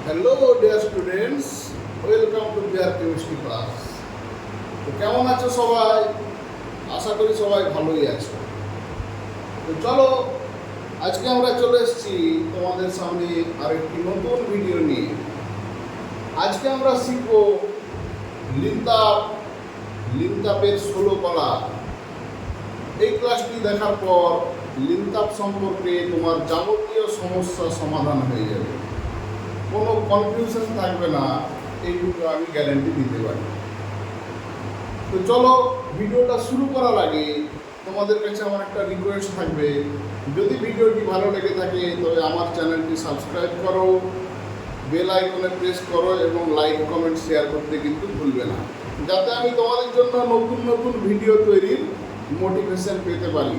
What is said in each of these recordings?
Hello dear students, welcome to BR chemistry class. তো কেমন আছো সবাই? আশা করি সবাই ভালোই আছো। তো চলো, আজকে আমরা চলে এসেছি তোমাদের সামনে আরেকটি নতুন ভিডিও নিয়ে। আজকে আমরা শিখব লিনতাপের 16 কলা। এই ক্লাসটি দেখার পর লিনতাপ সম্পর্কে তোমার যাবতীয় সমস্যার সমাধান হয়ে যাবে, কোনো কনফিউশন থাকবে না, এইটুকু আমি গ্যারেন্টি দিতে পারি। তো চলো, ভিডিওটা শুরু করার আগে তোমাদের কাছে আমার একটা রিকোয়েস্ট থাকবে, যদি ভিডিওটি ভালো লেগে থাকে তবে আমার চ্যানেলটি সাবস্ক্রাইব করো, বেল আইকনে প্রেস করো এবং লাইক কমেন্ট শেয়ার করতে কিন্তু ভুলবে না, যাতে আমি তোমাদের জন্য নতুন নতুন ভিডিও তৈরির মোটিভেশন পেতে পারি।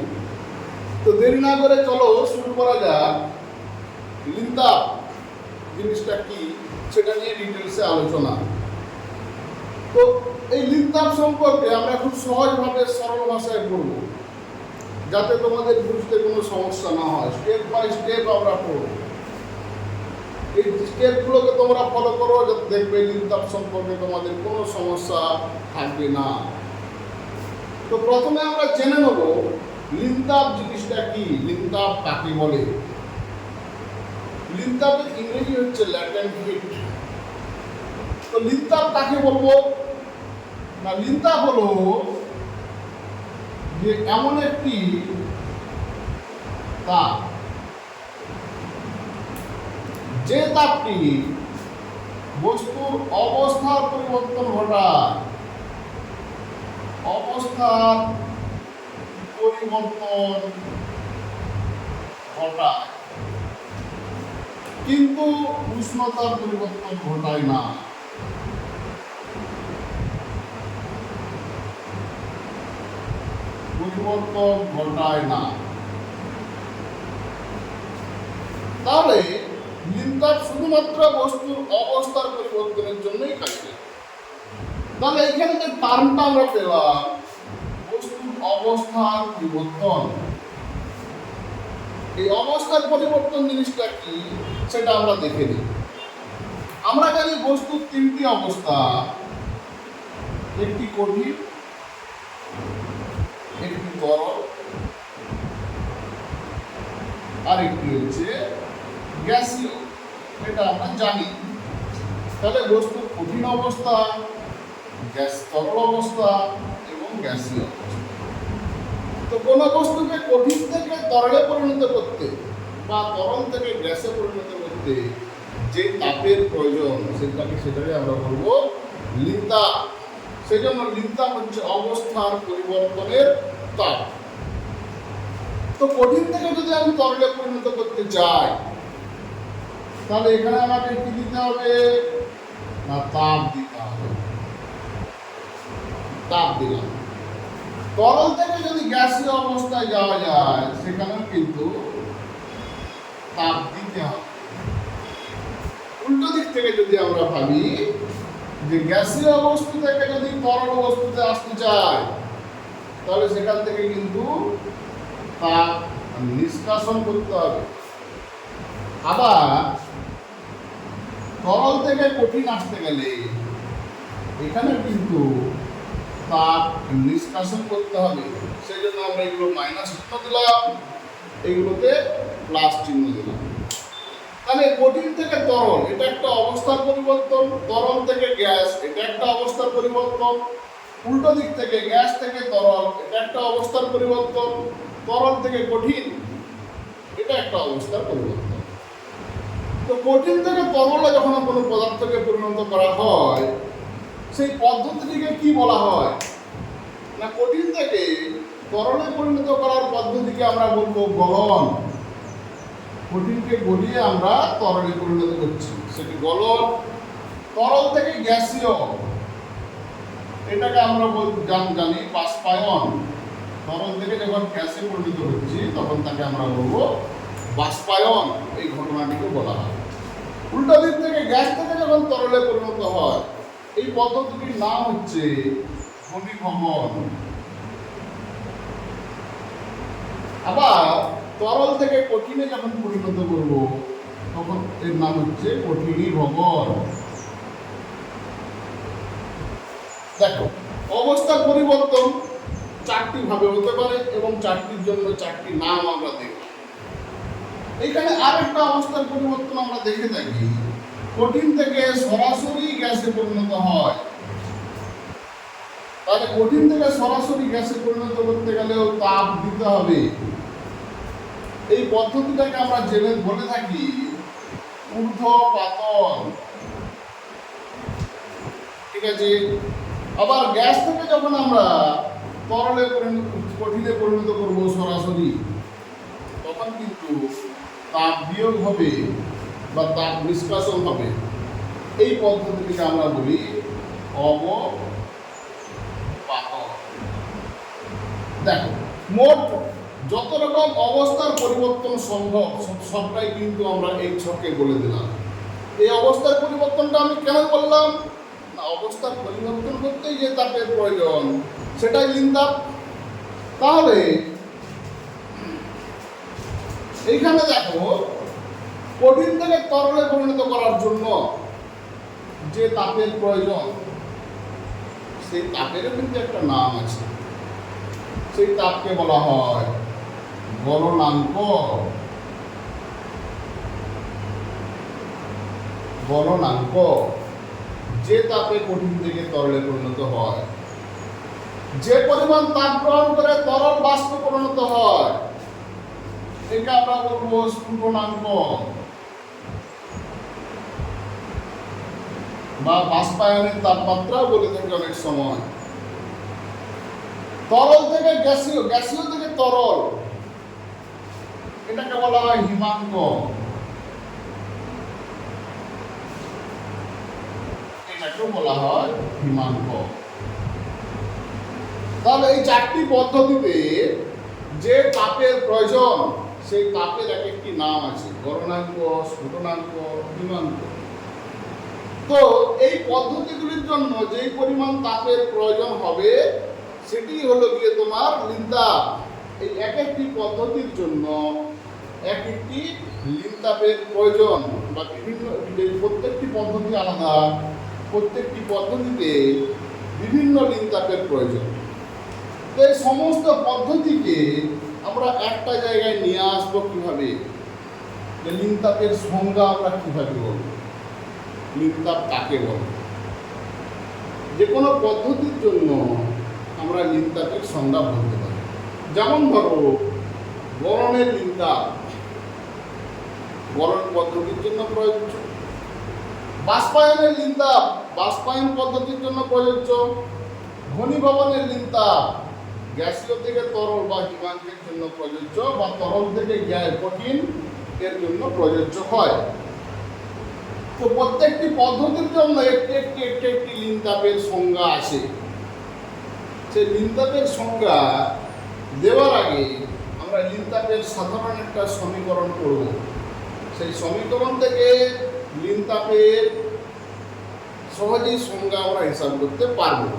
তো দেরি না করে চলো শুরু করা যাক। লিনতাপ জিনিসটা কি সেটা নিয়ে ডিটেলসে আলোচনা। তো এই লিনতাপ সম্পর্কে আমরা খুব সহজভাবে সরল ভাষায় পড়ব, যাতে তোমাদের বুঝতে কোনো সমস্যা না হয়। স্টেপ বাই স্টেপ আমরা পড়ব। এই স্টেপগুলোকে তোমরা ফলো করো, যাতে দেখবে লিনতাপ সম্পর্কে তোমাদের কোনো সমস্যা থাকবে না। তো প্রথমে আমরা জেনে নেব লিনতাপ জিনিসটা কি, লিনতাপ কাকে বলে। লিনতাপের ইংরেজি হচ্ছে ল্যাটেন্ট হিট। তো লিনতাপ কাকে বলবো না, লিনতাপ হলো যে এমন একটি তাপ, যে তাপটি বস্তুর অবস্থার পরিবর্তন ঘটায়, অবস্থার পরিবর্তন ঘটায়, কিন্তু উষ্ণতার পরিবর্তন ঘটায় না। পরিবর্তন ঘটায় না। তাহলে লিনতাপ শুধুমাত্র বস্তুর অবস্থার পরিবর্তনের জন্যই কাজ করে। তাহলে এখানে যে টার্মটা আমরা পেলাম, বস্তুর অবস্থার পরিবর্তন, এই অবস্থার পরিবর্তন জিনিসটা কি সেটা আমরা দেখে নিই। আমরা জানি বস্তুর তিনটি অবস্থা, একটি কঠিন, একটি তরল, আর একটি হচ্ছে গ্যাসীয়। এটা আমরা জানি। তাহলে বস্তুর কঠিন অবস্থা, তরল অবস্থা এবং গ্যাসীয় অবস্থা। তো কোনো বস্তুকে কঠিন থেকে তরলে পরিণত করতে বা তরল থেকে গ্যাসে পরিণত করতে যে তাপের প্রয়োজন, সেটাকে আমরা বলবো লিনতাপ। সেই জন্য লিনতাপ হচ্ছে অবস্থার পরিবর্তনের তাপ। তো কঠিন থেকে যদি আমি তরলে পরিণত করতে চাই, তাহলে এখানে আমাকে কি দিতে হবে না, তাপ দিতে হবে। তাপ দিলাম। তরল থেকে যদি গ্যাসীয় অবস্থায় যাওয়া যায়, সেখানেও কিন্তু তাপ দিতে হবে। উল্টো দিক থেকে যদি আমরা ভাবি যে গ্যাসীয় বস্তু থেকে যদি তরল বস্তুতে আসতে চায়, তাহলে সেখান থেকে কিন্তু তাপ নিষ্কাশন করতে হবে। আবার তরল থেকে কঠিন আসতে গেলে এখানে কিন্তু তাপ নিষ্কাশন করতে হবে। সেই জন্য আমরা এগুলো মাইনাস চিহ্ন দিলাম, এইগুলোতে প্লাস চিহ্ন দিলাম। তাহলে কঠিন থেকে তরল, এটা একটা অবস্থার পরিবর্তন। তরল থেকে গ্যাস, এটা একটা অবস্থার পরিবর্তন। উল্টো দিক থেকে গ্যাস থেকে তরল, এটা একটা অবস্থার পরিবর্তন। তরল থেকে কঠিন, এটা একটা অবস্থার পরিবর্তন। তো কঠিন থেকে তরলে যখন কোনো পদার্থকে পরিণত করা হয়, সেই পদ্ধতিটিকে কি বলা হয় না, কঠিন থেকে তরলে পরিণত করার পদ্ধতিকে আমরা বলবো গলন। কঠিনকে গলিয়ে আমরা তরলে পরিণত করছি, সেটি গলন। তরল থেকে গ্যাসীয়, এটাকে আমরা জানি বাষ্পায়ন। তরল থেকে যখন গ্যাসে পরিণত হচ্ছি, তখন তাকে আমরা বলবো বাষ্পায়ন। এই ঘটনাটিকে বলা হয়। উল্টো দিক থেকে গ্যাস থেকে যখন তরলে পরিণত হয়, এই পদ্ধতিটির নাম হচ্ছে ঘনীভবন। আবার তরল থেকে কঠিনে যখন পরিণত করব, তখন এর নাম হচ্ছে কঠিনী ভবন। দেখো, অবস্থার পরিবর্তন চারটি ভাবে হতে পারে এবং চারটির জন্য চারটি নাম আমরা দেখব। এখানে আরেকটা অবস্থার পরিবর্তন আমরা দেখে থাকি, কঠিন থেকে সরাসরি গ্যাসে পরিণত হয়। তাহলে কঠিন থেকে সরাসরি গ্যাসে পরিণত করতে গেলেও তাপ দিতে হবে। এই পদ্ধতিটাকে আমরা জেনে বলে থাকি ঊর্ধ্বপাতন। ঠিক আছে। আবার গ্যাস থেকে যখন আমরা তরলে কঠিনে পরিণত করব সরাসরি, তখন কিন্তু তাপ বিয়োগ হবে বা তাপ নিষ্কাশন হবে। এই পদ্ধতিটিকে আমরা বলি অবপাতন। দেখো, মোট যত রকম অবস্থার পরিবর্তন সম্ভব সবটাই কিন্তু আমরা এই ছকে বলে দিলাম। এই অবস্থার পরিবর্তনটা আমি কেন বললাম না, অবস্থার পরিবর্তন করতে যে তাপের প্রয়োজন সেটাই লিনতাপ। তাহলে এইখানে দেখো, কঠিন থেকে তরলে পরিণত করার জন্য যে তাপের প্রয়োজন সেই তাপেরও কিন্তু একটা নাম আছে। সেই তাপকে বলা হয় গলনাঙ্ক। গলনাঙ্ক যে তাপে কঠিন থেকে তরলে পরিণত হয়, যে পরিমাণ তাপ গ্রহণ করে তরল বাষ্পে পরিণত হয়, একে আমরা বলবো স্ফুটনাঙ্ক বা বাষ্পায়নের তাপমাত্রা বলে থাকি অনেক সময়। তরল থেকে গ্যাসীয়, গ্যাসীয় থেকে তরল, এটাকে বলা হয় হিমাঙ্ক। এটাকেও বলা হয় হিমাঙ্ক। তাহলে এই চারটি পদ্ধতিতে যে তাপের প্রয়োজন সেই তাপের এক একটি নাম আছে, গলনাঙ্ক, স্ফুটনাঙ্ক, হিমাঙ্ক। তো এই পদ্ধতিগুলির জন্য যেই পরিমাণ তাপের প্রয়োজন হবে সেটি হলো গিয়ে তোমার লিনতাপ। এই এক একটি পদ্ধতির জন্য এক একটি লিনতাপের প্রয়োজন বা বিভিন্ন, প্রত্যেকটি পদ্ধতি আলাদা, প্রত্যেকটি পদ্ধতিতে বিভিন্ন লিনতাপের প্রয়োজন। তো এই সমস্ত পদ্ধতিকে আমরা একটা জায়গায় নিয়ে আসবো কিভাবে, লিনতাপের সংজ্ঞা আমরা কিভাবে বলব, লিনতাপ কাকে বলে। যে কোনো পদ্ধতির জন্য আমরা লিনতাপের সংজ্ঞা বলতে পারি। যেমন ধরো, গলনের লিনতাপ গলন পদ্ধতির জন্য প্রযোজ্য। বাষ্পায়নের লিনতাপ বাষ্পায়ন পদ্ধতির জন্য প্রযোজ্য। ঘনীভবনের লিনতাপ গ্যাসীয় থেকে তরল বা হিমাঙ্কের জন্য প্রযোজ্য, বা তরল থেকে কঠিন এর জন্য প্রযোজ্য হয়। তো প্রত্যেকটি পদ্ধতির জন্য একটি একটি একটি একটি লিনতাপের সংজ্ঞা আছে। সেই লিনতাপের সংজ্ঞা দেওয়ার আগে আমরা লিনতাপের সাধারণ একটা সমীকরণ করব। সেই সমীকরণ থেকে লিনতাপের সহজেই সংজ্ঞা আমরা হিসাব করতে পারবো,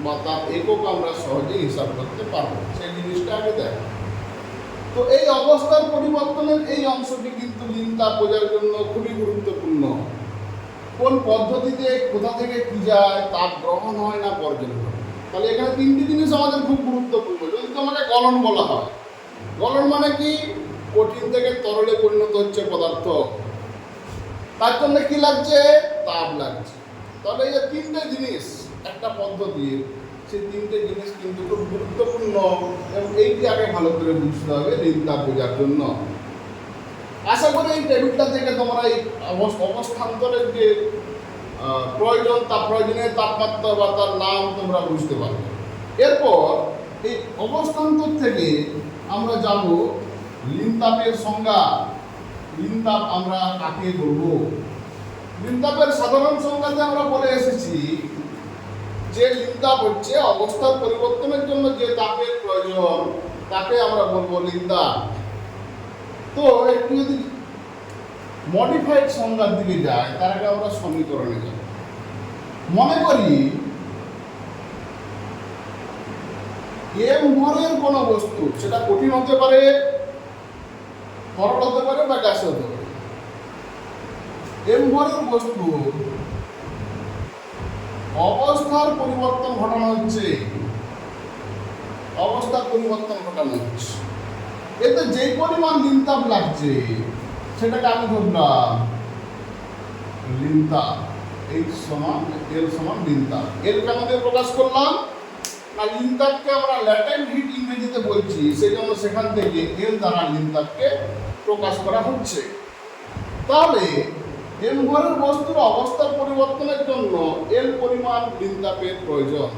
বা তার একক আমরা সহজেই হিসাব করতে পারবো। সেই জিনিসটা আগে দেখো। তো এই অবস্থার পরিবর্তনের এই অংশটি কিন্তু লিনতাপ বোঝার জন্য খুবই গুরুত্বপূর্ণ। কোন পদ্ধতিতে কোথা থেকে কি যায়, তাপ গ্রহণ হয় না বর্জন হয়। তাহলে এখানে তিনটি জিনিস আমাদের খুব গুরুত্বপূর্ণ। যদি তোমাকে গলন বলা হয়, গলন মানে কি, কঠিন থেকে তরলে পরিণত হচ্ছে পদার্থ, তার জন্য কি লাগছে, তাপ লাগছে। তাহলে এই যে তিনটে জিনিস একটা পদ্ধতির, সেই তিনটে জিনিস কিন্তু খুব গুরুত্বপূর্ণ এবং এইটি আগে ভালো করে বুঝতে হবে লিনতাপ বোঝার জন্য। আশা করি এই টেবিলটা থেকে তোমরা এই অবস্থান্তরের যে প্রয়োজন, তার প্রয়োজনীয় তাপমাত্রা বা তার নাম তোমরা বুঝতে পারবে। এরপর এই অবস্থান্তর থেকে আমরা যাব লিনতাপের সংজ্ঞা। লিনতাপ আমরা কাকে বলবো? লিনতাপের সাধারণ সংজ্ঞাতে আমরা বলে এসেছি যে লিনতাপ হচ্ছে অবস্থার পরিবর্তনের জন্য যে তাপের প্রয়োজন তাকে আমরা বলবো লিনতাপ। তো একটু যদি মডিফাইড সংজ্ঞার দিকে যায়, তার আগে আমরা সমীকরণে যাব। মনে করি এম ভরের কোনো বস্তু, সেটা কঠিন হতে পারে, তরল হতে পারে বা গ্যাস হতে পারে। এম ভরের বস্তু অবস্থার পরিবর্তন ঘটানো হচ্ছে, অবস্থার পরিবর্তন ঘটানো হচ্ছে। এতে যে পরিমাণ লিনতাপ লাগছে সেটাকে আমি ধরলাম লিনতাপ, এইচ সমান এল সমান লিনতাপ। এল কেন দিয়ে প্রকাশ করলাম না, লিনতাপকে আমরা ল্যাটেন্ট হিট ইংরেজিতে বলছি, সেই জন্য সেখান থেকে এল দ্বারা লিনতাপকে প্রকাশ করা হচ্ছে। তাহলে এম ভরের বস্তুর অবস্থার পরিবর্তনের জন্য এল পরিমাণ লিনতাপের প্রয়োজন।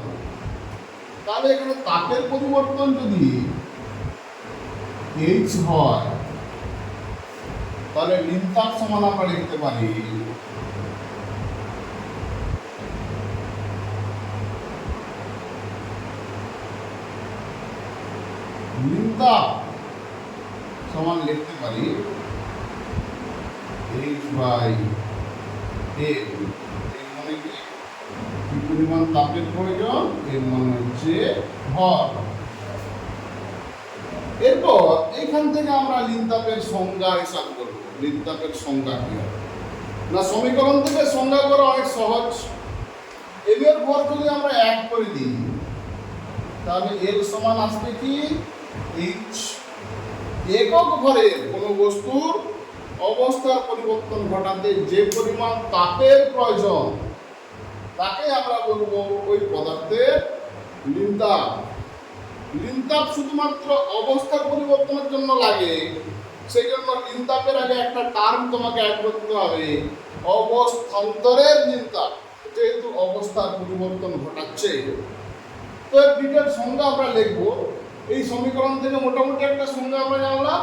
তাহলে এখানে তাপের পরিবর্তন যদি এইচ হয় তাহলে লিনতাপ সমান আমরা লিখতে পারি লিনতাপ সমান লিখতে পারি এইচ বাই এল। এর মানে কি পরিমাণ তাপের প্রয়োজন, এর মানে হচ্ছে ভর। এরপর এইখান থেকে আমরা লিনতাপের সংজ্ঞা হিসাব করব। লিনতাপের সংজ্ঞা কি হবে না, সমীকরণ থেকে সংজ্ঞা করা অনেক সহজ। এম এর ভর যদি আমরা 1 করে দিই তাহলে এল সমান আসবে কি এইচ। একক ভরের কোনো বস্তুর অবস্থার পরিবর্তন ঘটাতে যে পরিমাণ তাপের প্রয়োজন তাকে আমরা বলবো ওই পদার্থের লিনতাপ। লিনতাপ শুধুমাত্র অবস্থার পরিবর্তনের জন্য লাগে, সেই জন্য লিনতাপের আগে একটা টার্ম তোমাকে অ্যাড করতে হবে, অবস্থান্তরের লিনতাপ, যেহেতু অবস্থার পরিবর্তন ঘটাচ্ছে। তো এর ডিটেল সংজ্ঞা আমরা লিখবো। এই সমীকরণ থেকে মোটামুটি একটা সংজ্ঞা আমরা জানলাম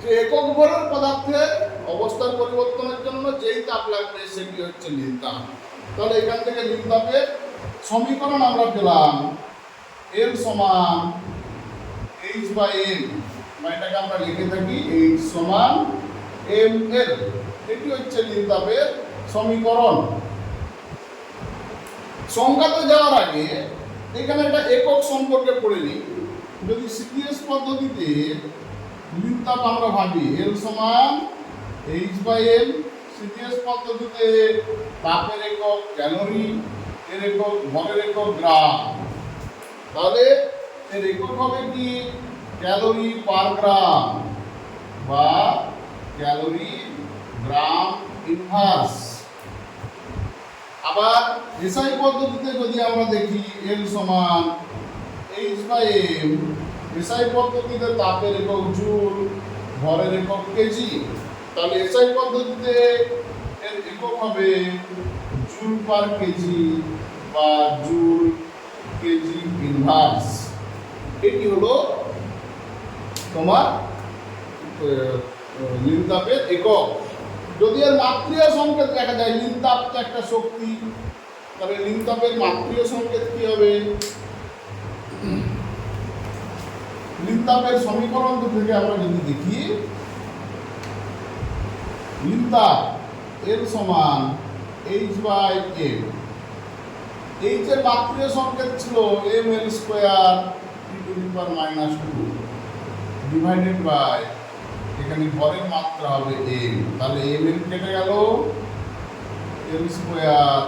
যে একক ভরের পদার্থের অবস্থার পরিবর্তনের জন্য যেই তাপ লাগবে সেটি হচ্ছে লিনতাপ। তাহলে এখান থেকে লিনতাপের সমীকরণ আমরা পেলাম এল সমান এইচ বাই এম, এটাকে আমরা লিখে থাকি এইচ সমান এম এল। এটি হচ্ছে লিনতাপের সমীকরণ। সংজ্ঞাতে যাওয়ার আগে এখানে একটা একক সম্পর্কে পড়ে নিই। যদি সিপিএস পদ্ধতিতে লিনতাপ আমরা ভাবি এল সমান এইচ বাই এম, সিপিএস পদ্ধতিতে তাপের একক ক্যালোরি, এর একক ভরের একক গ্রাম। তাহলে এর একক হবে কি ক্যালোরি পার গ্রাম বা ক্যালোরি গ্রাম ইনভার্স। আবার এসআই পদ্ধতিতে যদি আমরা দেখি এল সমান এইচ বাই এম, এসআই পদ্ধতিতে তাপের একক জুল, ভরের একক কেজি। তাহলে এসআই পদ্ধতিতে এর একক হবে জুল পার কেজি বা জুল কেজি ইনভার্স। এটি হলো তোমার লিনতাপের একক। যদি এর মাত্রীয় সংকেত দেখা যায়, লিনতাপ তো একটা শক্তি, তাহলে লিনতাপের মাত্রীয় সংকেত কি হবে? লিনতাপের সমীকরণ থেকে আমরা যদি দেখি লিনতাপ এর সমান এইচ বাই এম। এইচ এর মাত্রীয় সংকেত ছিল M L square T to the power -2 divided by এখানে ভরের মাত্রা হবে এম। তাহলে এম এল কেটে গেল, M square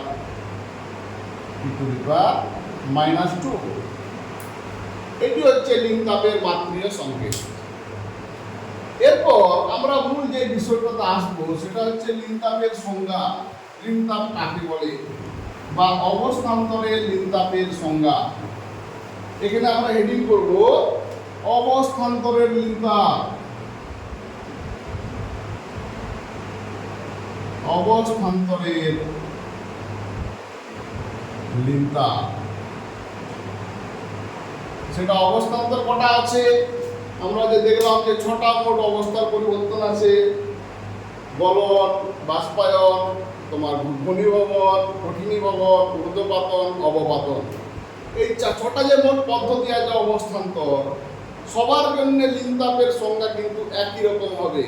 T to the power -2। এটি হচ্ছে লিনতাপের মাত্রীয় সংকেত। এরপর আমরা মূল যে বিষয়টাতে আসবো সেটা হচ্ছে লিনতাপের সংজ্ঞা। লিনতাপ কাকে বলে বা অবস্থান্তরের লিনতাপের সংজ্ঞা। এখানে আমরা হেডিং করব অবস্থান্তরের লিনতাপ। অবস্থান্তরের লিনতাপ, সেটা অবস্থান্তর কটা আছে আমরা যে দেখলাম যে 6টা মোট অবস্থার পরিবর্তন আছে। গলন, বাষ্পায়ন, তোমার ঘনীভবন, কঠিনীভবন, ঊর্ধ্বপাতন, অবপাতন। এই 6টা যে মোট পদ্ধতি আছে অবস্থান্তর, সবার জন্য লিনতাপের সংজ্ঞা কিন্তু একই রকম হবে।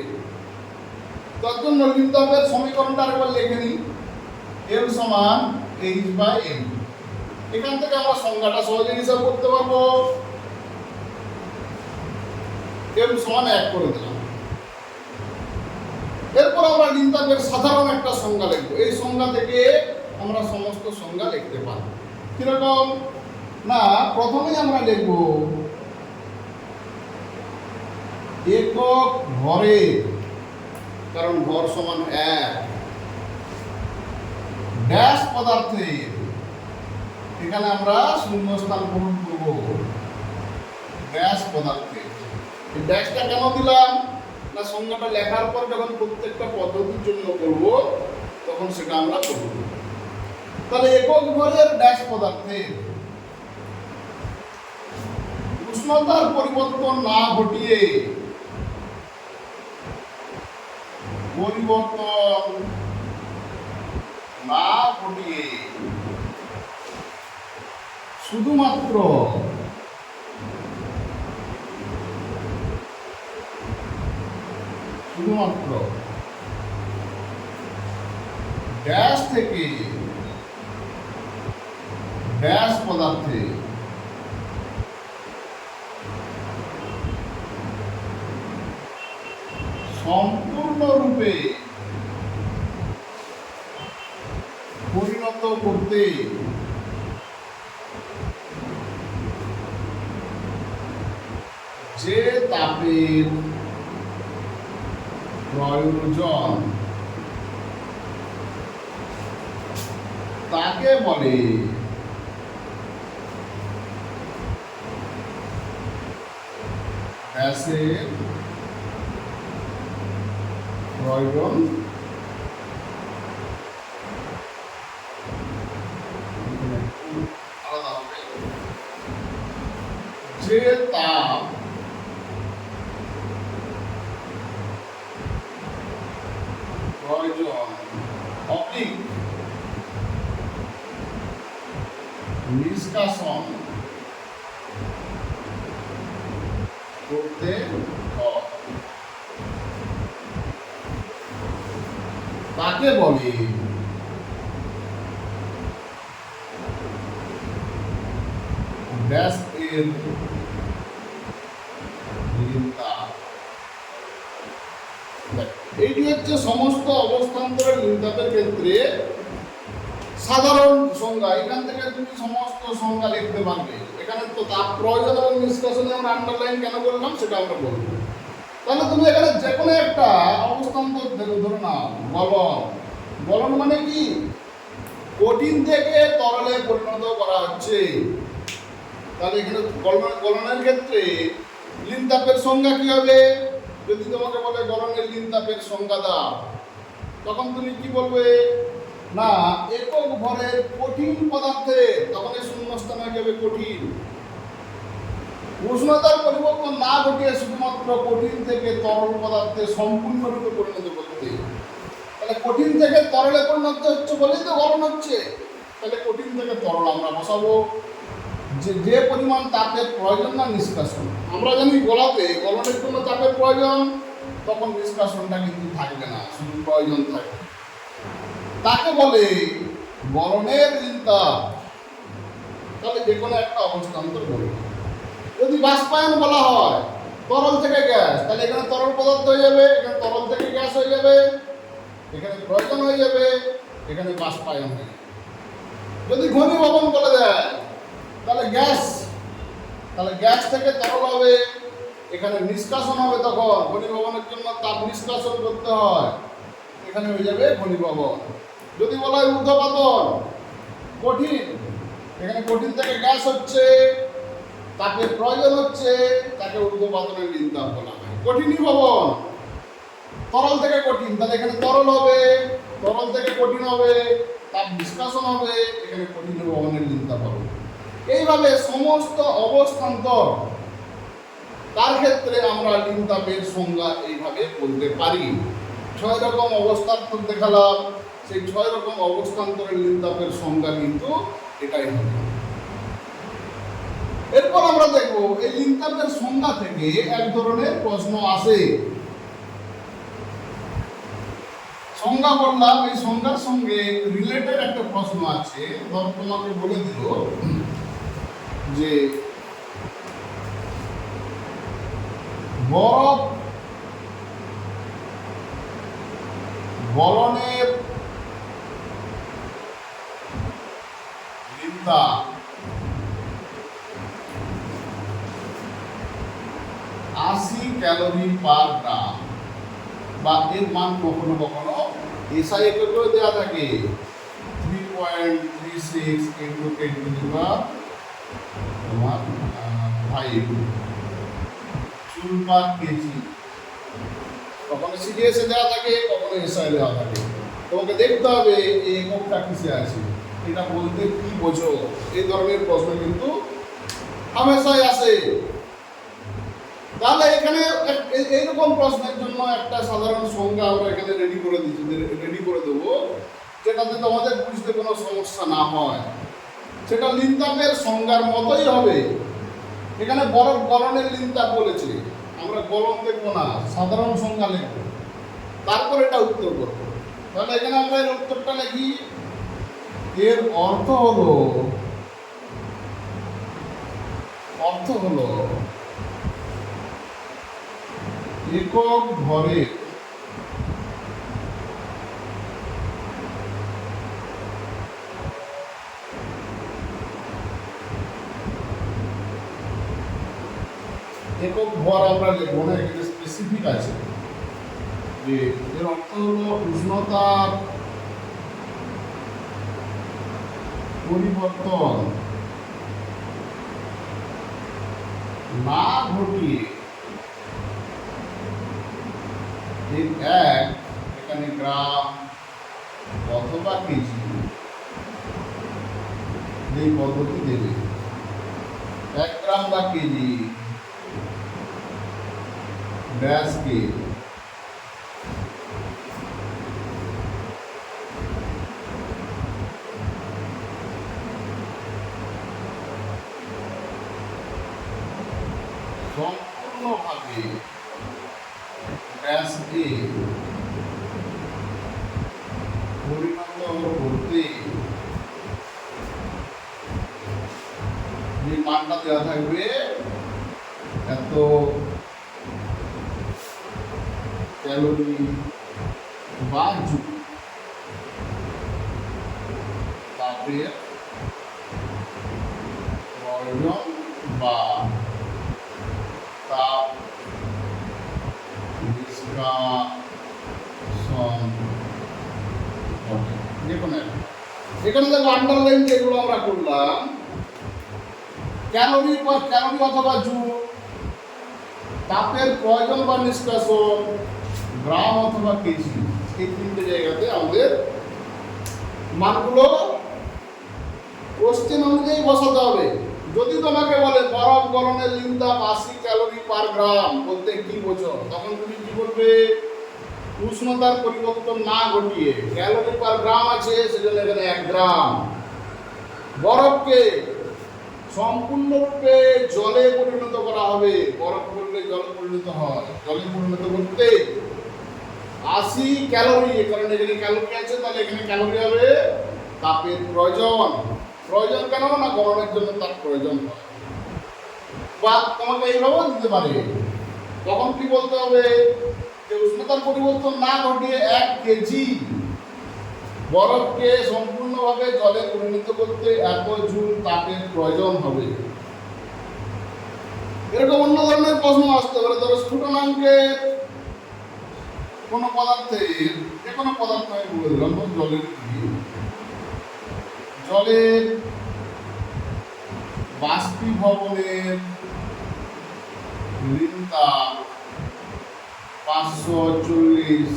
তার জন্য লিনতাপের সমীকরণটা আরেকবার লিখে নিই, এল সমান এইচ বাই এম। এখান থেকে আমরা সংজ্ঞাটা সহজে হিসাব করতে পারবো। এম সমান 1 করে দিলাম, এরপর আমরা লিনতাপের সাধারণ একটা সংজ্ঞা লিখব। এই সংজ্ঞা থেকে আমরা সমস্ত সংজ্ঞা লিখতে পারব। কিরকম না, প্রথমেই আমরা লিখব একক ভরে, কারণ ভর সমান 1, ড্যাশ পদার্থের, এখানে আমরা শূন্যস্থান পূরণ করব ড্যাশ পদার্থের। এই ড্যাশটা কেন দিলাম না, সংজ্ঞাটা লেখার পর যখন প্রত্যেকটা পদ্ধতির জন্য করব তখন সেটা আমরা করব। তাহলে একক ভরের ড্যাশ পদার্থের উষ্ণতার পরিবর্তন না ঘটিয়ে শুধুমাত্র ড্যাশ থেকে ড্যাশ পদার্থে সম্পূর্ণরূপে পরিণত করতে যে তাপের প্রয়োজন তাকে বলে গ্যাসের প্রয়োজন। যে তাপ প্রয়োজন অধিক নিষ্কাশন করতে হয় তাকে বলে ড্যাশ এর লিনতাপ। এইটি হচ্ছে সমস্ত অবস্থান্তরের লিনতাপের ক্ষেত্রে সাধারণ সংজ্ঞা। এখান থেকে তুমি সমস্ত সংজ্ঞা লিখতে পারবে। এখানে তো তাপ প্রয়োজন এবং নিষ্কাশনে আমরা আন্ডারলাইন কেন করলাম সেটা আমরা বলবো। তাহলে তুমি এখানে যে কোনো একটা অবস্থান্তর ধরে নাও, গলন। গলন মানে কি, কঠিন থেকে তরলে পরিণত করা হচ্ছে। তাহলে এখানে গলনের ক্ষেত্রে লিনতাপের সংজ্ঞা কি হবে? যদি তোমাকে বলে গলনের লিনতাপের সংজ্ঞা দাও, তখন তুমি কি বলবে না, একক ভরের কঠিন পদার্থে, তখন এই শূন্যস্থান হয়ে যাবে কঠিন। উষ্ণতার পরিবর্তন না ঘটিয়ে শুধুমাত্র কঠিন থেকে তরল পদার্থে সম্পূর্ণরূপে পরিণত করতে। তাহলে কঠিন থেকে তরলে পরিণত হচ্ছে বলেই তো গলন হচ্ছে। তাহলে কঠিন থেকে তরল আমরা বসাবো যে পরিমাণ তাপের প্রয়োজন না নিষ্কাশন। আমরা জানি গলনের জন্য তাপের প্রয়োজন, তখন নিষ্কাশনটা কিন্তু থাকবে না, শুধু প্রয়োজন থাকবে। তাকে বলে গলনের লিনতাপ। তাহলে যে কোনো একটা অবস্থান্তর বলবো। যদি বাষ্পায়ন বলা হয়, তরল থেকে গ্যাস, তাহলে এখানে তরল পদার্থ হয়ে যাবে, এখানে তরল থেকে গ্যাস হয়ে যাবে, এখানে প্রয়োজন হয়ে যাবে, এখানে বাষ্পায়ন হয়ে যাবে। যদি ঘনীভবন বলে দেয়, তাহলে গ্যাস থেকে তরল হবে, এখানে নিষ্কাশন হবে। তখন ঘনীভবনের জন্য তাপ নিষ্কাশন করতে হয়, এখানে হয়ে যাবে ঘনীভবন। যদি বলা হয় ঊর্ধ্বপাতন, কঠিন, এখানে কঠিন থেকে গ্যাস হচ্ছে, তাপের প্রয়োজন হচ্ছে, তাকে ঊর্ধ্বপাতনের লিনতাপ বলা হয়। কঠিনীভবন, তরল থেকে কঠিন, তাহলে এখানে তরল হবে, তরল থেকে কঠিন হবে, তাপ নিষ্কাশন হবে, এখানে কঠিনীভবনের লিনতাপ হবে। এইভাবে সমস্ত অবস্থান্তর তার ক্ষেত্রে আমরা লিনতাপের সংজ্ঞা এইভাবে বলতে পারি। 6 রকম অবস্থান্তর দেখালাম, সেই 6 রকম অবস্থান্তরের লিনতাপের সংজ্ঞা কিন্তু এটাই হবে। এরপর আমরা দেখব এই লিনতাপের সংজ্ঞা থেকে এক ধরনের প্রশ্ন আসে। সংজ্ঞা বললাম, এই সংজ্ঞার সঙ্গে রিলেটেড একটা প্রশ্ন আছে। ধর তোমাকে বলে দিল যে বরফ গলনের লিনতাপ 80 ক্যালোরি পার গ্রাম, বা এর মান কখনো কখনো এসআই এককেও দেওয়া থাকে 3.36 ইন্টু 10 টু দি পাওয়ার তোমার 5 জুল পার কেজি। কখনো সিডিএসে দেওয়া থাকে, কখনো এসআই দেওয়া থাকে। তোমাকে দেখতে হবে এই এককটা কিসে আছে, এটা বলতে কি বোঝো। এই ধরনের প্রশ্ন কিন্তু হামেশাই আসে। তাহলে এখানে এইরকম প্রশ্নের জন্য একটা সাধারণ সংজ্ঞা আমরা এখানে রেডি করে দেবো, যেটাতে তোমাদের বুঝতে কোনো সমস্যা না হয়। সেটা লিনতাপের সংজ্ঞার মতোই হবে। এখানে বরফ গলনের লিনতাপ বলেছে, আমরা গলন দেখবো না, সাধারণ সংজ্ঞা লিখবো, তারপর এটা উত্তর করবো। তাহলে এখানে আমরা এর উত্তরটা লিখি। এর অর্থ হলো একক ভরের একক ভর আমরা লিখবো না, এখানে স্পেসিফিক আছে যে এর অর্থ হলো উষ্ণতার পরিবর্তন না ঘটিয়ে এখানে গ্রাম অথবা কেজি এই পদ্ধতি দেবে। 1 গ্রাম বা কেজি ব্যাসকে সম্পূর্ণভাবে গ্যাসকে পরিণত করতে যে মানটা দেওয়া থাকবে এত ক্যালোরি বা জুল, তাপের প্রয়োজন বা তাপ নিষ্কাশন ঘটে। দেখুন এখানে দেখো আন্ডারলাইন যেগুলো আমরা করলাম, ক্যালোরি অথবা জুল, তাপের প্রয়োজন বা নিষ্কাশন, গ্রাম অথবা কেজি, এই তিনটে জায়গাতে আমাদের মানগুলো কোশ্চেন অনুযায়ী বসাতে হবে। যদি তোমাকে বলে বরফ গলনের লিনতাপ 80 ক্যালোরি পার গ্রাম বলতে কি বোঝো, তখন তুমি কি বলবে? উষ্ণতার পরিবর্তন না ঘটিয়ে, ক্যালোরি পার গ্রাম আছে সেজন্য এখানে 1 গ্রাম। বরফকে সম্পূর্ণরূপে জলে পরিণত করা হবে, বরফ করলে জলে পরিণত হয়, জলে পরিণত করতে 80 ক্যালোরি, কারণ এখানে ক্যালোরি আছে, তাহলে এখানে ক্যালোরি হবে। তাপের প্রয়োজন কেন না, গরমের জন্য তার প্রয়োজন হয়। বা তোমাকে এইভাবেও দিতে পারে, তখন কি বলতে হবে যে উষ্ণতার পরিবর্তন না ঘটিয়ে 1 কেজি বরফকে সম্পূর্ণভাবে জলে পরিণত করতে এত জুল তাপের প্রয়োজন হবে। এরকম অন্য ধরনের প্রশ্ন আসতে পারে। ধরো স্ফুটনাঙ্কের কোনো পদার্থের, যে কোনো পদার্থ আমি বলে দিলাম, জলের বাষ্পীভবনের লিনতাপ 540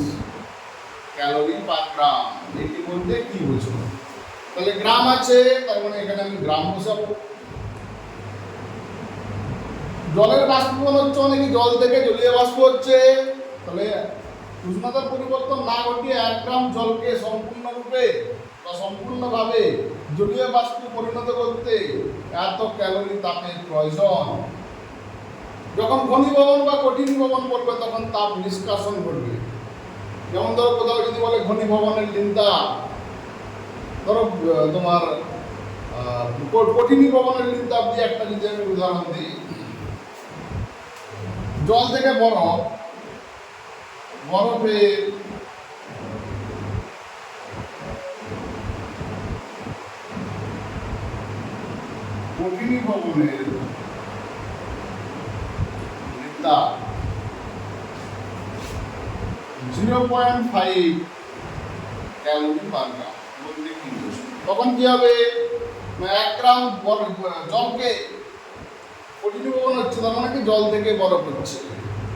ক্যালোরি পার গ্রাম। এটি বলতে কি বুঝো? তাহলে গ্রাম আছে, তার মানে এখানে আমি গ্রাম বসাবো। জলের বাষ্পীভবন হচ্ছে মানে কি, জল থেকে জলীয় বাষ্প হচ্ছে, তাহলে উষ্ণতার পরিবর্তন না ঘটিয়ে 1 গ্রাম জলকে সম্পূর্ণরূপে বা সম্পূর্ণভাবে জলীয় বাষ্পে পরিণত করতে এত ক্যালোরি তাপের প্রয়োজন। যখন ঘনীভবন বা কঠিনভবন করবে তখন তাপ নিষ্কাশন ঘটবে। যেমন ধরো কোথাও যদি বলে ঘনীভবনের লিনতাপ, ধরো তোমার কঠিনভবনের লিনতাপ দিয়ে একটা যদি আমি উদাহরণ দিই, জল থেকে বরফের কঠিনীভবনের লিন্দাপ 0.5 ক্যালোরি পার গ্রাম। তখন কি হবে, 1 গ্রাম জলকে কঠিনীভবন হচ্ছে, তার মানে কি জল থেকে বরফ হচ্ছে।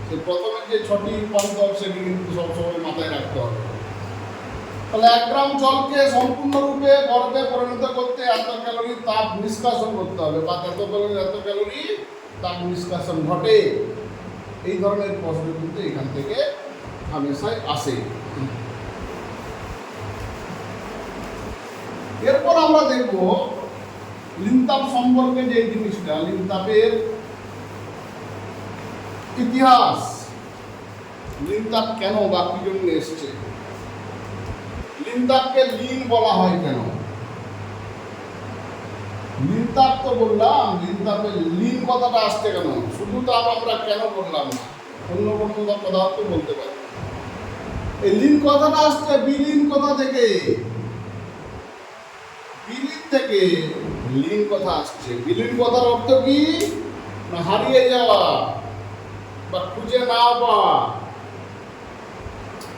সে প্রথমে যে 6টি উপাদান সেটি কিন্তু সবসময় মাথায় রাখতে হবে। তাহলে 1 গ্রাম জলকে সম্পূর্ণরূপে বরফে পরিণত করতে এত ক্যালোরি তাপ নিষ্কাশন করতে হবে, বা এত ক্যালোরি তাপ নিষ্কাশন ঘটে। এই ধরনের প্রশ্ন কিন্তু এখান থেকে হামেশাই আসে। এরপর আমরা দেখব লিনতাপ সম্পর্কে যে জিনিসটা, লিনতাপের ইতিহাস, লিনতাপ কেন বা কি জন্য এসছে, লিনতাপকে লিন বলা হয় কেন। লিনতাপ তো বললাম, লিনতাপের লিন কথাটা আসছে কেন, শুধু তাপ আমরা কেন বললাম না, অন্য কোনো পদার্থ বলতে পারি। এই লিন কথাটা আসছে বিলীন কথা থেকে, বিলীন থেকে লিন কথা আসছে। বিলীন কথার অর্থ কি, না হারিয়ে যাওয়া বা খুঁজে না পাওয়া।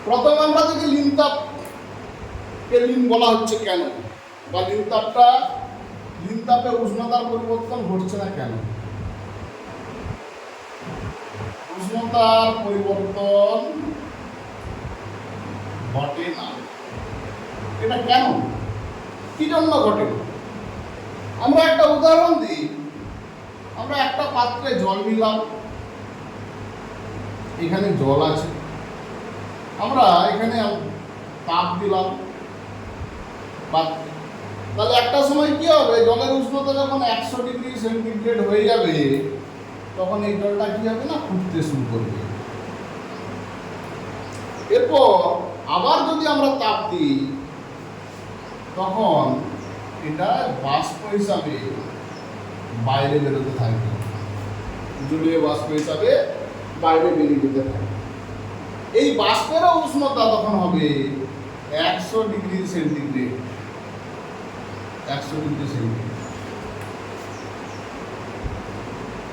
প্রথমে আমরা দেখি লিনতাপকে লিন বলা হচ্ছে কেন, বা লিনতাপে উষ্ণতার পরিবর্তন ঘটছে না কেন। উষ্ণতার পরিবর্তন ঘটে না, এটা কেন, কি জন্য ঘটে। আমরা একটা উদাহরণ দিই। আমরা একটা পাত্রে জল নিলাম, এখানে জল আছে, আমরা এখানে তাপ দিলাম পাত্রে। তাহলে একটা সময় কি হবে, জলের উষ্ণতা যখন 100 ডিগ্রি সেন্টিগ্রেড হয়ে যাবে, তখন এই জলটা কি হবে না, ফুটতে শুরু করবে। এরপর আবার যদি আমরা তাপ দিই, তখন এটা বাষ্প হিসাবে বাইরে বেরোতে থাকবে, জলীয় বাষ্প হিসাবে বাইরে বেরিয়ে যেতে থাকবে। এই বাষ্পেরও উষ্ণতা তখন হবে 100 ডিগ্রি সেন্টিগ্রেড। 100 degree centigrade.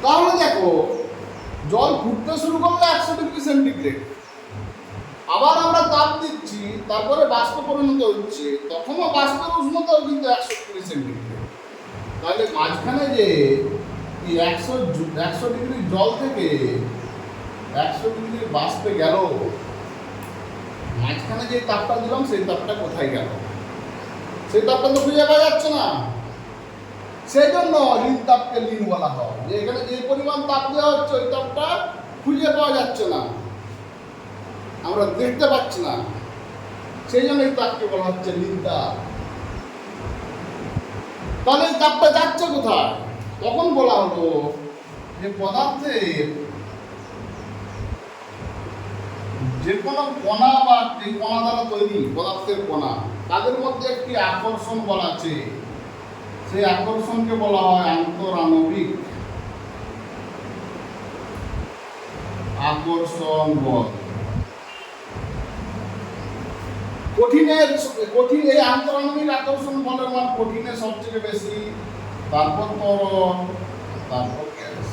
তাহলে দেখো, জল ফুটতে শুরু করলে 100 ডিগ্রি সেন্টিগ্রেড, আবার আমরা তাপ দিচ্ছি, তারপরে বাষ্প পরিণত হচ্ছে, তখনও বাষ্পের উষ্ণতাও কিন্তু 100 ডিগ্রি সেন্টিগ্রেড। তাহলে মাঝখানে যে এই 100 ডিগ্রি জল থেকে 100 ডিগ্রি বাষ্পে গেল, মাঝখানে যে তাপটা দিলাম সেই তাপটা কোথায় গেল, সেই তাপটা তো খুঁজে পাওয়া যাচ্ছে না। সেই জন্য লিনতাপকে লিন বলা হয়, যে এখানে যে পরিমাণ তাপ দেওয়া হচ্ছে ওই তাপটা খুঁজে পাওয়া যাচ্ছে না, আমরা দেখতে পাচ্ছি না, সেই জন্য এই তাপকে বলা হচ্ছে লিনতাপ। তাহলে এই তাপটা যাচ্ছে কোথায়, তখন বলা হলো যে পদার্থের যে কোনো কণা বা যে কণা দ্বারা তৈরি পদার্থের কণা, তাদের মধ্যে একটি আকর্ষণ বল আছে, সেই আকর্ষণকে বলা হয় আন্তরাণবিক আকর্ষণ বল। কঠিন এই আন্তরাণবিক আকর্ষণ বলের মান কঠিনে সবচেয়ে বেশি, তারপর তরল, তারপর গ্যাস।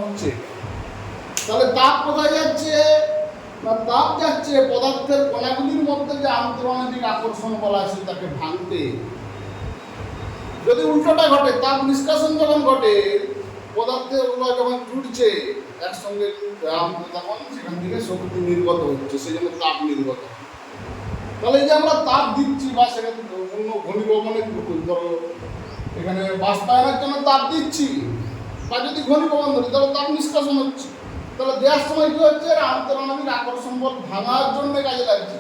হচ্ছে তাহলে তাপ কোথায় যাচ্ছে, না তাপ যাচ্ছে পদার্থের কণাগুলির মধ্যে যে আন্তরাণবিক আকর্ষণ বলা আছে তাকে ভাঙতে। যদি উল্টোটা ঘটে, তাপ নিষ্কাশন যখন ঘটে, পদার্থের ওগুলো যখন জুড়ছে একসঙ্গে, তখন সেখান থেকে শক্তি নির্গত হচ্ছে, সেই জন্য তাপ নির্গত। তাহলে এই যে আমরা তাপ দিচ্ছি, বা সেখানে অন্য ঘনীভবনে ধরো এখানে বাষ্পায়নের জন্য তাপ দিচ্ছি, বা যদি ঘনীভবন ধরি তাহলে তাপ নিষ্কাশন হচ্ছে। তাহলে দেওয়ার সময় কি হচ্ছে, আন্তরাণবিক আকর্ষণ বল ভাঙার জন্য কাজে লাগছে।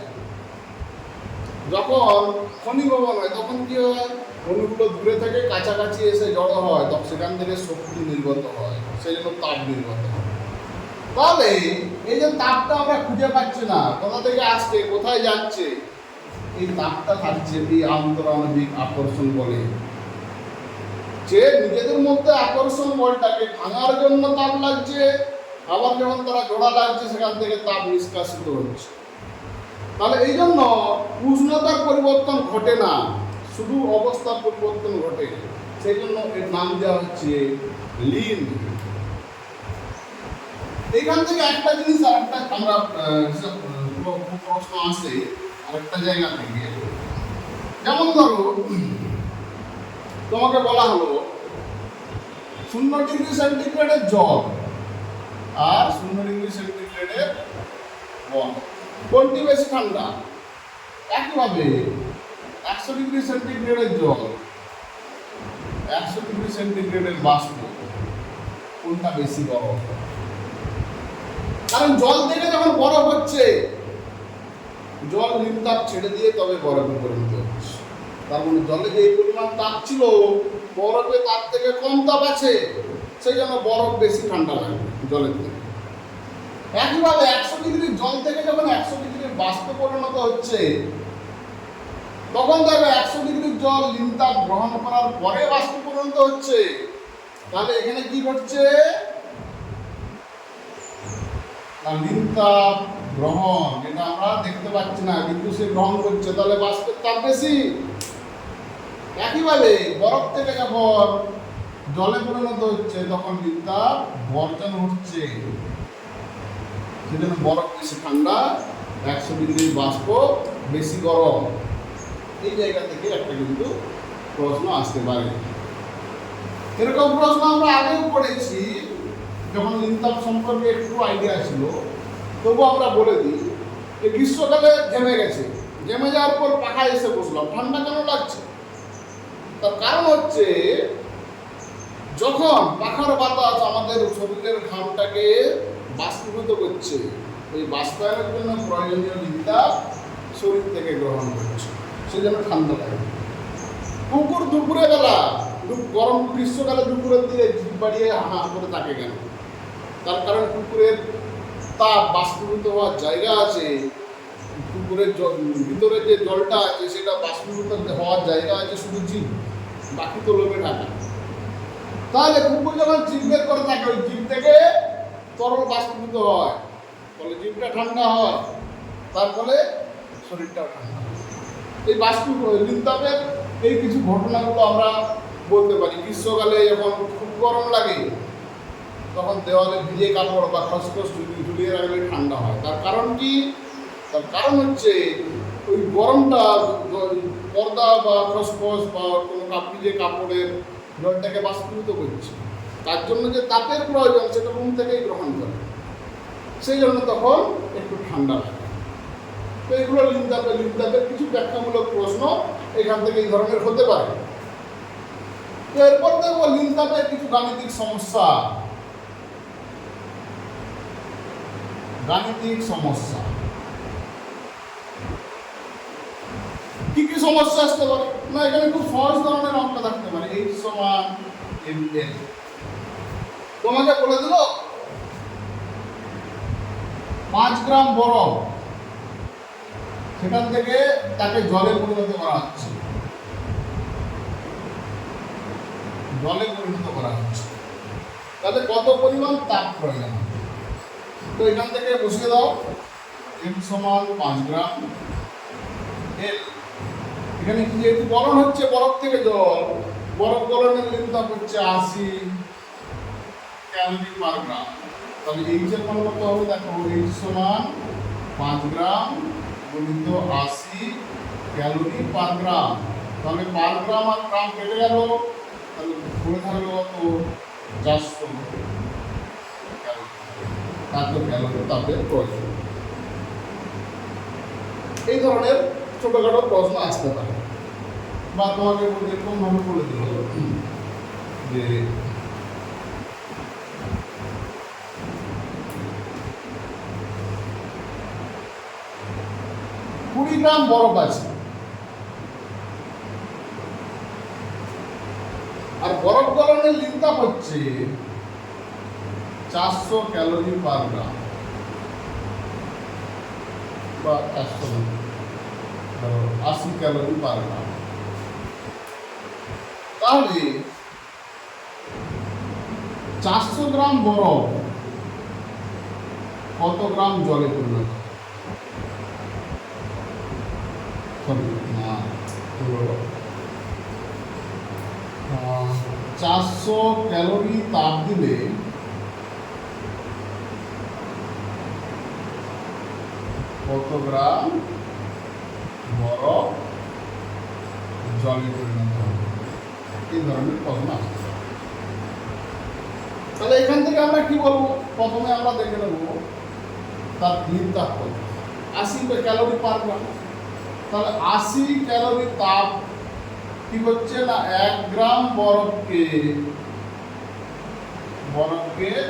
যখন ঘনীভবন হয় তখন কি হয়, অণুগুলো দূরে থেকে কাছাকাছি এসে জড়ো হয়, তখন সেখান থেকে শক্তি নির্গত হয়, সেই জন্য তাপ নির্গত হয়। তাহলে এই যে তাপটা আমরা খুঁজে পাচ্ছি না, কোথা থেকে আসছে, কোথায় যাচ্ছে, এই তাপটা থাকছে এই আন্তরাণবিক আকর্ষণ বলে। যে নিজেদের মধ্যে আকর্ষণ বলটাকে ভাঙার জন্য তাপ লাগছে, আবার যখন তারা জোড়া লাগছে সেখান থেকে তাপ নিষ্কাশিত হচ্ছে। তাহলে এই জন্য উষ্ণতার পরিবর্তন ঘটে না, শুধু অবস্থার পরিবর্তন ঘটে, সেই জন্য এর নাম দেওয়া হচ্ছে লিন। এইখান থেকে একটা জিনিস আরেকটা আমরা প্রশ্ন আসে আরেকটা জায়গা থেকে, যেমন ধরো তোমাকে বলা হলো 0°C জল আর 0°C বরফ কোনটি বেশি ঠান্ডা? একইভাবে 100°C জল, 100°C বাষ্প, কোনটা বেশি গরম? কারণ জল থেকে যখন বরফ হচ্ছে, জল নিম্ন তাপ ছেড়ে দিয়ে তবে বরফে পরিণত হচ্ছে। তার মানে জলে যে পরিমাণ তাপ ছিল, বরফে তার থেকে কম তাপ আছে, সেই জন্য বরফ বেশি ঠান্ডা লাগবে জলের থেকে। একইভাবে 100° জল থেকে যখন 100° বাষ্পে পরিণত হচ্ছে, তখন দেখবে 100° জল নিম্ন তাপ গ্রহণ করার পরে বাষ্পে পরিণত হচ্ছে। তাহলে এখানে কি ঘটছে? নিম্ন তাপ গ্রহণ, যেটা আমরা দেখতে পাচ্ছি না কিন্তু সে গ্রহণ করছে, তাহলে বাষ্পের তাপ বেশি। একইভাবে বরফ থেকে যখন জলে পরিণত হচ্ছে, তখন নিম্ন তাপ বর্জন হচ্ছে, সেজন্য বরফ বেশি ঠান্ডা, 100° বাষ্প বেশি গরম। এই জায়গা থেকে একটা কিন্তু প্রশ্ন আসতে পারে। এরকম প্রশ্ন আমরা আগেও পড়েছি, যখন নিম্নতাপ সম্পর্কে একটু আইডিয়া ছিল। তবু আমরা বলে দিই যে গ্রীষ্মকালে ঘেমে গেছে, ঘেমে যাওয়ার পর পাখায় এসে বসলাম, ঠান্ডা কেন লাগছে? তার কারণ হচ্ছে, যখন পাখার বাতাস আমাদের শরীরের ঘামটাকে বাষ্পীভূত করছে, ওই বাষ্পায়নের জন্য প্রয়োজনীয় নিম্নতাপ শরীর থেকে গ্রহণ করছে, সেই জন্য ঠান্ডা লাগে। কুকুর দুপুরে বেলা, গরম গ্রীষ্মকালে দুপুরের দিকে জিভ বাড়িয়ে হা করে থাকে কেন? তার কারণ কুকুরের তাপ বাষ্পীভূত হওয়ার জায়গা আছে, কুকুরের ভিতরে যে জলটা আছে সেটা বাষ্পীভূত হওয়ার জায়গা আছে শুধু জিভ, বাকি তো লোমে ঢাকা। তাহলে কুকুর যখন জিভ বের করে থাকে, ওই জিভ থেকে তরল বাষ্পীভূত হয়, ফলে জিভটা ঠান্ডা হয়, তার ফলে শরীরটাও ঠান্ডা। এই নিম্নতাপের এই কিছু ঘটনাগুলো আমরা বলতে পারি। গ্রীষ্মকালে যখন খুব গরম লাগে, তখন দেওয়ালে ভিজে কাপড় বা খসখস ঝুলিয়ে রাখলে ঠান্ডা হয়। তার কারণ কি? তার কারণ হচ্ছে ওই গরমটা পর্দা বা খসখস বা কোনো ভিজে কাপড়ের জলটাকে বাষ্পীভূত করছে, তার জন্য যে তাপের প্রয়োজন সেটা রুম থেকেই গ্রহণ করে, সেই জন্য তখন একটু ঠান্ডা লাগে। তো এগুলো নিম্নতাপের কিছু ব্যাখ্যামূলক প্রশ্ন এখান থেকে এই ধরনের হতে পারে। তো এরপর দেখবো নিম্নতাপের কিছু গাণিতিক সমস্যা। গাণিতিক সমস্যা কি কি সমস্যা আসতে পারে? না, এখানে খুব সহজ ধরনের অঙ্ক থাকতে পারে। H সমান ml, তোমাকে বলে দিল 5 গ্রাম বরফ, সেখান থেকে তাকে জলে পরিণত করা হচ্ছে, জলে পরিণত করা হচ্ছে, তাতে কত পরিমাণ তাপ প্রয়োজন? তো এখান থেকে বসিয়ে দাও, m সমান 5 গ্রাম l। এখানে যেহেতু গলন হচ্ছে বরফ থেকে জল, বরফ গলনের নিম্নতাপ হচ্ছে 80 ক্যালোরি পার গ্রাম। তাহলে H এর মান কত হবে? দেখো, H সমান 5 গ্রাম গুণিত 80 ক্যালোরি পার গ্রাম। তাহলে পার গ্রাম আর গ্রাম কেটে গেল, তাহলে পড়ে থাকলো কত? 400 ক্যালোরি। তার ক্যালোরি তাপের প্রয়োজন। এই ধরনের ছোটখাটো প্রশ্ন আসতে পারে। বা তোমাকে এরকম ভাবে বলে দিল যে 20 গ্রাম বরফ আছে, আর বরফ গলনের নিম্নতাপ হচ্ছে 400 ক্যালোরি পার গ্রাম বা 80 ক্যালোরি পার গ্রাম। তাহলে 400 গ্রাম বরফ কত গ্রাম জলে পরিণত? 80 400 ক্যালোরি তাপ দিলে কত গ্রাম বরফ জলে পরিণত হবে? এই ধরনের প্রশ্ন আসতে পারে। তাহলে এখান থেকে আমরা কি বলবো? প্রথমে আমরা দেখে নেব তার নির্তাপ কত, 80 ক্যালোরি পার গ্রাম। তাহলে 80 ক্যালোরি তাপ কি হচ্ছে না 1 গ্রাম বরফকে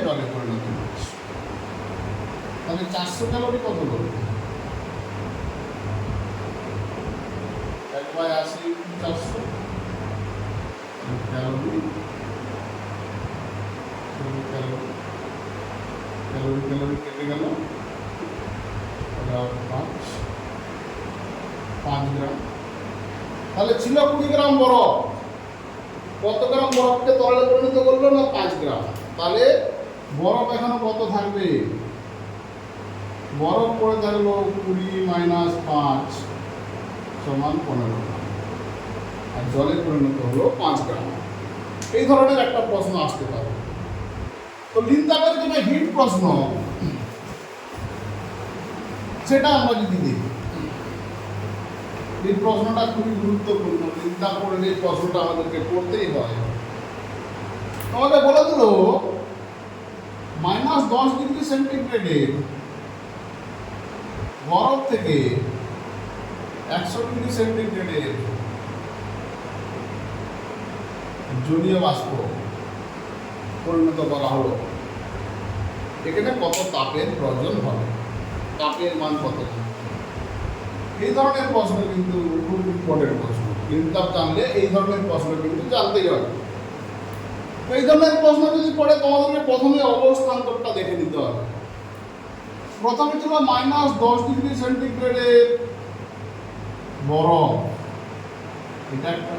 জলে পরিণত করছে। তাহলে 400 ক্যালোরি কত করবে? 1/80 400 ক্যালোরি ক্যালোরি কেটে গেল 5 গ্রাম। তাহলে ছিল 20 গ্রাম বরফ, কত গ্রাম বরফকে তরলে পরিণত করলো না 5 গ্রাম। তাহলে বরফ এখানে কত থাকবে? বরফ পড়ে থাকলো 20 - 5 = 15 গ্রাম, আর জলে পরিণত হলো 5 গ্রাম। এই ধরনের একটা প্রশ্ন আসতে পারে। তো লিনতাপের যেটা হিট প্রশ্ন, সেটা আমরা যদি দেখি, এই প্রশ্নটা খুবই গুরুত্বপূর্ণ। লিনতাপ পড়লে এই প্রশ্নটা আমাদেরকে পড়তেই হয়। আমাকে বলে দিল -10 ডিগ্রি সেন্টিগ্রেডের বরফ থেকে 100 ডিগ্রি সেন্টিগ্রেডের জলীয় বাষ্প পরিণত করা হলো, এখানে কত তাপের প্রয়োজন হবে, তাপের মান কত? এই ধরনের প্রশ্ন কিন্তু খুব ইম্পর্টেন্ট প্রশ্ন। লিনতাপ জানলে এই ধরনের প্রশ্ন কিন্তু জানতেই হবে। এই ধরনের প্রশ্ন যদি পড়ে, তোমাদেরকে প্রথমে অবস্থান্তরটা দেখে নিতে হবে। প্রথমে ছিল -10 ডিগ্রি সেন্টিগ্রেডের বরফ, এটা একটা।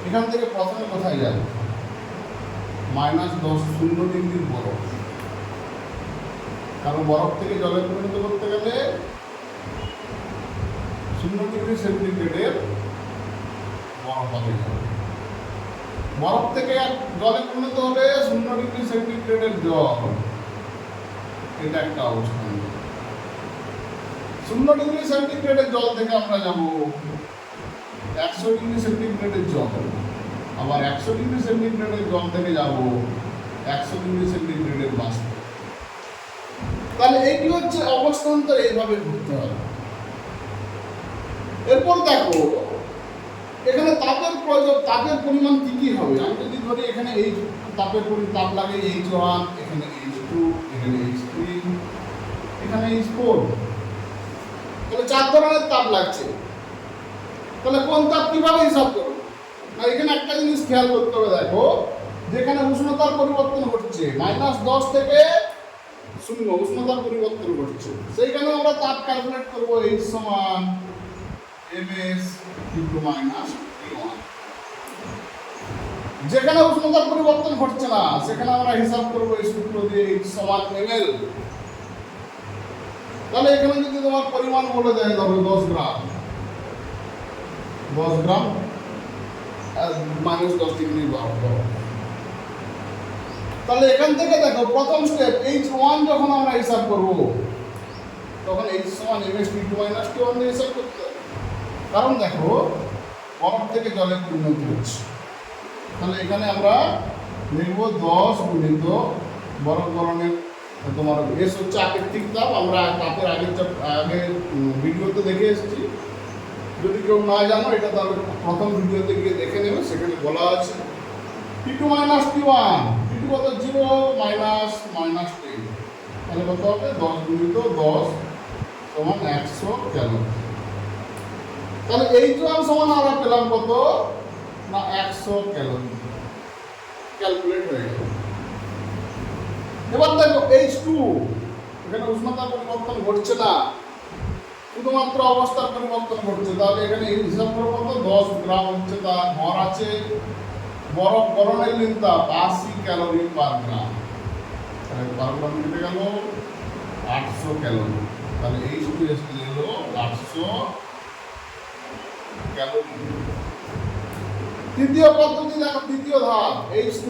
এখান থেকে প্রথমে কোথায় যাবে? -10 0 ডিগ্রির বরফ, কারণ বরফ থেকে জলে পরিণত করতে গেলে 0 ডিগ্রি সেন্টিগ্রেডের বরফ হবে। বরফ থেকে জলে পরিণত হবে 0 ডিগ্রি সেন্টিগ্রেডের জল, এটা একটা অবস্থান। 0 ডিগ্রি সেন্টিগ্রেডের জল থেকে আমরা যাব 100 ডিগ্রি সেন্টিগ্রেডের জল, আবার 100 ডিগ্রি সেন্টিগ্রেডের জল থেকে যাব 100 ডিগ্রি সেন্টিগ্রেডের বাষ্প। তাহলে এইটি হচ্ছে অবস্থান্তর, এইভাবে ঘুরতে হবে। এরপর দেখো এখানে তাপের প্রয়োজন, তাপের পরিমাণ কি কি হবে? আমি যদি ধরি এখানে এই তাপের তাপ লাগে H1, এখানে H2, এখানে H3, এখানে H4, তাহলে 4 ধরনের তাপ লাগছে। তাহলে কোন তাপ কিভাবে হিসাব করব? না, এখানে একটা জিনিস খেয়াল করতে হবে। দেখো যেখানে উষ্ণতার পরিবর্তন ঘটছে, -10 থেকে 0 উষ্ণতার পরিবর্তন ঘটছে, সেইখানে আমরা তাপ ক্যালকুলেট করব H সমান ms × -T1। যেখানে উষ্ণতার পরিবর্তন ঘটছে না, সেখানে আমরা হিসাব করব এই সূত্র দিয়ে H সমান ml। তাহলে এখানে যদি তোমার পরিমাণ বলে দেয়, ধরো 10 গ্রাম -10 ডিগ্রি বরফ, তাহলে এখান থেকে দেখো প্রথম স্টেপ H1 যখন আমরা হিসাব করব, তখন H সমান ms × -T1 দিয়ে হিসাব করতে হবে। কারণ দেখো বরফ থেকে জলে পরিণত হচ্ছে, তাহলে এখানে আমরা লিখব 10 গুণিত বরফ গরমের তোমার এস হচ্ছে আপেক্ষিক তাপ। আমরা তাপের আগের ভিডিওতে দেখে এসেছি। যদি কেউ না জানো, এটা তাহলে প্রথম ভিডিওতে গিয়ে দেখে নেবে, সেখানে বলা আছে T2 - T1, T2 কত 0 -10, তাহলে কত হবে 10 গুণিত 10 সমান 100 ক্যালোরি। তাহলে H1 সমান আমরা পেলাম কত না 100 ক্যালোরি, ক্যালকুলেট হয়ে গেল। এবার দেখো H2, এখানে উষ্ণতার পরিবর্তন ঘটছে না, শুধুমাত্র অবস্থার পরিবর্তন ঘটছে। তাহলে এখানে হিসাব করবো কত 10 গ্রাম হচ্ছে তার ভর আছে। বরফ গরমের লিনতাপ 80 ক্যালোরি পার গ্রাম, তাহলে পার গ্রাম কেটে গেল 800 ক্যালোরি। তাহলে H2 এলো 800 ক্যালোরি। তৃতীয় পদ্ধতি দেখো, তৃতীয় ধাপ H3।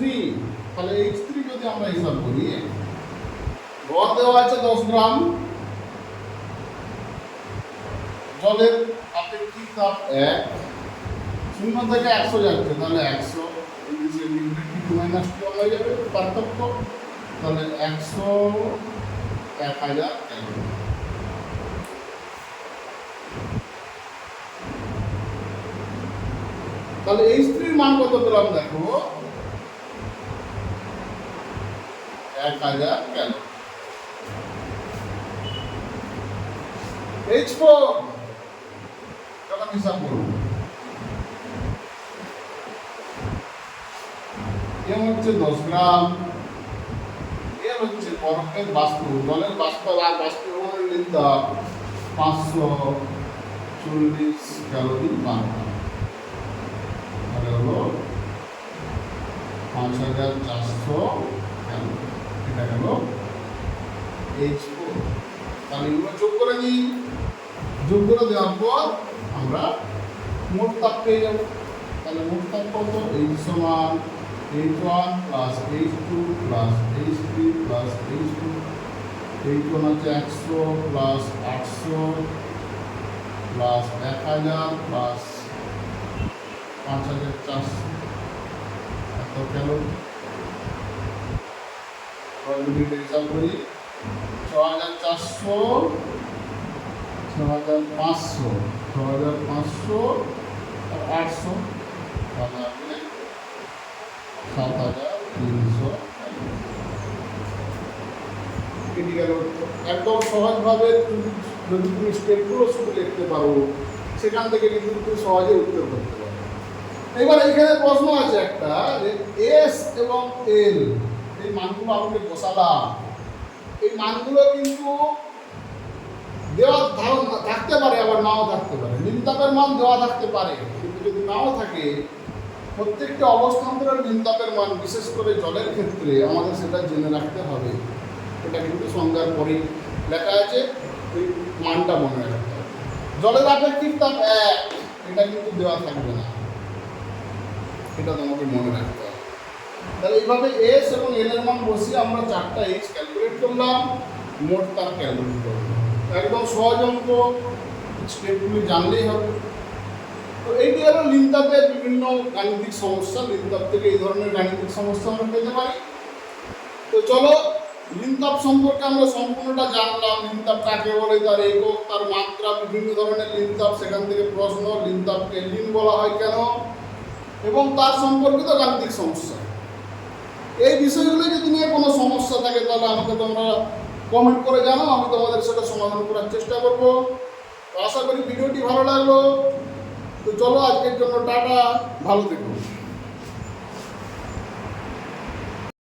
তাহলে H3 যদি আমরা হিসাব করি, ভর দেওয়া আছে 10 গ্রাম, জলের আপেক্ষিক তাপ 1, 0 থেকে 100 যাচ্ছে, তাহলে 100 মাইনাস 2 হয়ে যাবে পার্থক্য, তাহলে 100 1000 ক্যালোরি। তাহলে H3 এর মান কত পেলাম দেখো, 1000 ক্যালোরি। H4 চলো হিসাব করব। এর হচ্ছে 10 গ্রাম, এর হচ্ছে বরফের বাষ্প, জলের বাষ্প আর বাষ্পীভবনের নির্যাস 540 ক্যালোরি পান। তাহলে হলো 5400 ক্যালোরি। এটা গেল H4। তাহলে এগুলো যোগ করে দিই, যোগ করে দেওয়ার পর আমরা মোট তাপ পেয়ে যাব। তাহলে মোট তাপ কত? H সমান H1 plus H2 plus H3 plus H2। H1 হচ্ছে 100 প্লাস 800 প্লাস 1000 প্লাস 5400, এত ক্যালোরি। মিনিটে হিসাব করি, 6400, 6500, 6500 আর 800, তাহলে 7300। এটি গেল একদম সহজভাবে। যদি তুমি স্টেপগুলো শুধু লিখতে পারো, সেখান থেকে কিন্তু তুমি সহজে উত্তর করতে পারো। এবার এখানে প্রশ্ন আছে একটা, যে এস এবং এল এই মানগুলো আমাকে বসালাম, এই মানগুলো কিন্তু দেওয়ার ধারণা থাকতে পারে, আবার নাও থাকতে পারে। নিমতাপের মান দেওয়া থাকতে পারে, কিন্তু যদি নাও থাকে, প্রত্যেকটা অবস্থান্তরের নিমতাপের মান, বিশেষ করে জলের ক্ষেত্রে আমাদের সেটা জেনে রাখতে হবে। এটা কিন্তু সংজ্ঞার পরেই লেখা আছে, ওই মানটা মনে রাখতে হবে। জলের আপেক্ষিক তাপ 1, এটা কিন্তু দেওয়া থাকবে না, এটা তোমাকে মনে রাখতে হবে। তাহলে এইভাবে এস এবং এল এর মান বসিয়ে আমরা 4টা H ক্যালকুলেট করলাম, মোট তাপ ক্যালকুলেট করলাম। একদম সহজ অঙ্ক, স্টেপগুলি জানলেই হবে। তো এইটি হলো লিনতাপের বিভিন্ন গাণিতিক সমস্যা। লিনতাপ থেকে এই ধরনের গাণিতিক সমস্যা আমরা পেতে পারি। তো চলো, লিনতাপ সম্পর্কে আমরা সম্পূর্ণটা জানলাম। লিনতাপ কাকে বলে, তার একক, তার মাত্রা, বিভিন্ন ধরনের লিনতাপ, সেখান থেকে প্রশ্ন, লিনতাপকে লিন বলা হয় কেন, এবং তার সম্পর্কিত গাণিতিক সমস্যা। এই বিষয়গুলো যদি নিয়ে কোনো সমস্যা থাকে, তাহলে আমাকে তোমরা কমেন্ট করে জানাও, আমি তোমাদের সেটা সমাধান করার চেষ্টা করব। আশা করি ভিডিওটি ভালো লাগলো। তো চলো, আজকের জন্য টাটা, ভালো থেকো।